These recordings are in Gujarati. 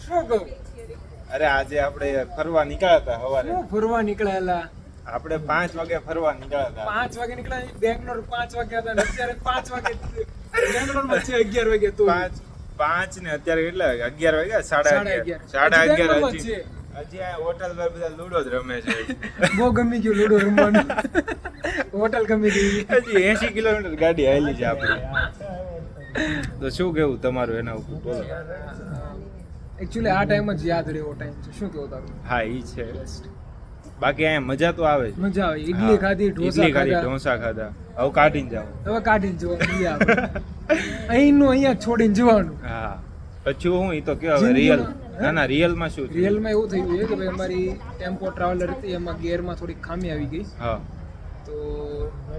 શું કહું? અરે આજે આપણે ફરવા નીકળ્યા હતા સવારે. શું ફરવા નીકળેલા? આપણે 5 વાગે ફરવા નીકળ્યા હતા. 5 વાગે નીકળ્યા. બેંગ્લોર 5 વાગે હતા ને અત્યારે 5 વાગે બેંગ્લોર માં છે 11 વાગે. તો 5 ને અત્યારે કેટલા વાગે? 11 વાગ્યા? 11:30. 11:30 હજી આ હોટલ પર બધા લૂડો જ રમે છે. બહુ ગમી ગયું લૂડો રમવાનું. હોટલ ગમી ગઈ. હજી 80 કિલોમીટર ગાડી હાલી છે આપણે. તો શું કેવું તમારું એના ઉપર બોલો. એકચ્યુઅલી આ ટાઈમ જ યાદ રહ્યો ટાઈમ છે. શું કેવું તારું? હા ઈ છે. બાકી અહીંયા મજા તો આવે જ. મજા આવે. ઈડલી ખાધી, ઢોસા ખાધા. ઢોસા ખાધા. હવે કાઢીને જાવ. હવે કાઢીને જવાનું. અહીંનું અહીંયા છોડીને જવાનું. હા પછી હું ઈ તો કેવો હવે રિયલ. ના ના રિયલ માં શું? રિયલમાં એવું થયું છે કે ભાઈ અમારી ટેમ્પો ટ્રાવેલર હતી એમાં ગિયરમાં થોડી ખામી આવી ગઈ. હા તો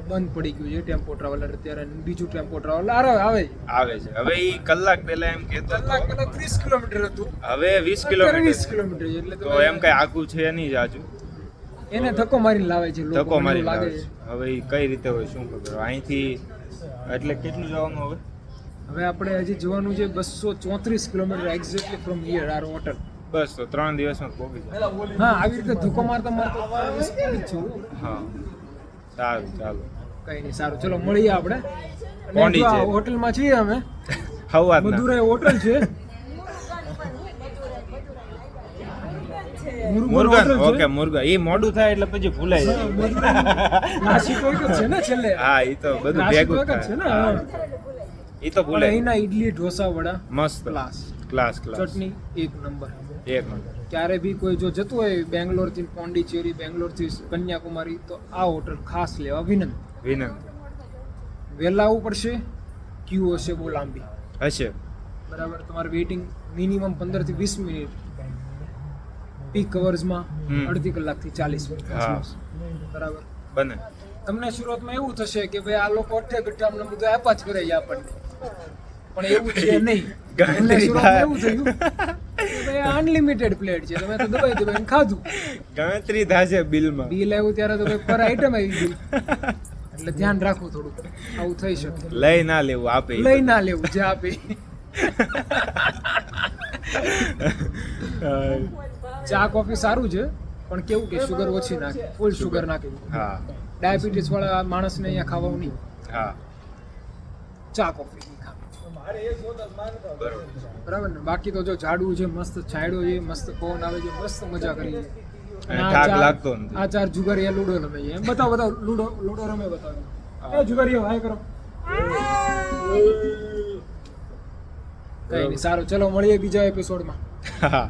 બંધ પડી ગયું છે ટેમ્પો ટ્રાવેલર અત્યારે. બીજું ટેમ્પો ટ્રાવેલર આવે આવે છે. હવે ઈ કલાક પહેલા એમ કેતો કલાક પહેલા 30 કિલોમીટર હતું. હવે 20 અત્યારે કિલોમીટર 20 કિલોમીટર છે. એટલે તો એમ કઈ આગું છે નહીં જાજુ. એને ધક્કો મારીને લાવે છે લોકો. ધક્કો મારી લાગે લાગે છે. હવે ઈ કઈ રીતે હોય શું ખબર. અહીંથી એટલે કેટલું જવાનું હવે? હવે આપણે હજી જવાનું છે 234 kilometre exactly from here our hotel. બસ તો 3 દિવસમાં પહોંચી જાય. હા આવી રીતે ધક્કો મારતા મારતા છું. હા સારું ચાલો. કઈ નહીં સારું ચલો મળીએ આપણે. પોંડિચેરી. હોટલમાં છીએ અમે. હવારના મદુરાઈ હોટલ છે. મુર્ગન. ઓકે મુર્ગન. ઈ મોડું થાય એટલે પછી ભૂલાઈ જાય. નાસિક એક જ છે ને છેલ્લે. હા ઈ તો બધું નાસિક ભેગું એક જ છે ને. થાય. ઈ તો પણ ભૂલાય. અહીંના ઈડલી ઢોસા વડા મસ્ત ક્લાસ. ક્લાસ ચટણી એક નંબર. એક નંબર. ક્યારે બી કોઈ જો જતું હોય બેંગ્લોર થી પોંડિચેરી, બેંગ્લોર થી કન્યાકુમારી તો આ હોટલ ખાસ લેવા વિનંતી. વહેલા આવવું પડશે. ક્યુ હશે બહુ લાંબી. હશે. બરાબર. તમારે વેઇટિંગ મિનિમમ 15 થી 20 મિનિટ. પીક કવર્સમાં અડધી કલાકથી 40 મિનિટ આસપાસ. બરાબર. બને. તમને શરૂઆતમાં એવું થશે કે ભાઈ આ લોકો અઠે ગઠ્ઠા અમને બધું આપ્યા જ કરે છે આપણને. પણ એવું છે નહીં. એટલે શરૂઆતમાં એવું થયું કે ભાઈ અનલિમિટેડ પ્લેટ છે. તમે તો દબાઈ દબાઈને ખાધું. ગણતરી થશે બિલમાં. બિલ આવ્યું ત્યારે તો ભાઈ પર આઈટમ આવી ગઈ. એટલે ધ્યાન રાખવું થોડુંક. આવું થઈ શકે. લઈ ના લેવું આપે. લઈ ના લેવું જે આપે. ચા કોફી સારું છે પણ કેવું કે શુગર ઓછી નાખે. ફૂલ શુગર નાખે. હા ડાયાબિટીસ વાળા માણસને અહીંયા ખાવાનું નહીં. હા ચા કોફી નહીં ખાવી. બરોબર. બરાબર ને. બાકી તો જો ઝાડવું છે, મસ્ત છાંયડો છે, મસ્ત પવન આવે છે, મસ્ત મજા કરી છે. અને થાક લાગતો નથી. આ 4 જુગારીયા લૂડો રમે છે. એમ બતાવો લૂડો રમે બતાવો. એ જુગારીયા હાય કરો. કઈ નહીં સારું ચલો મળીએ બીજા એપિસોડમાં. હા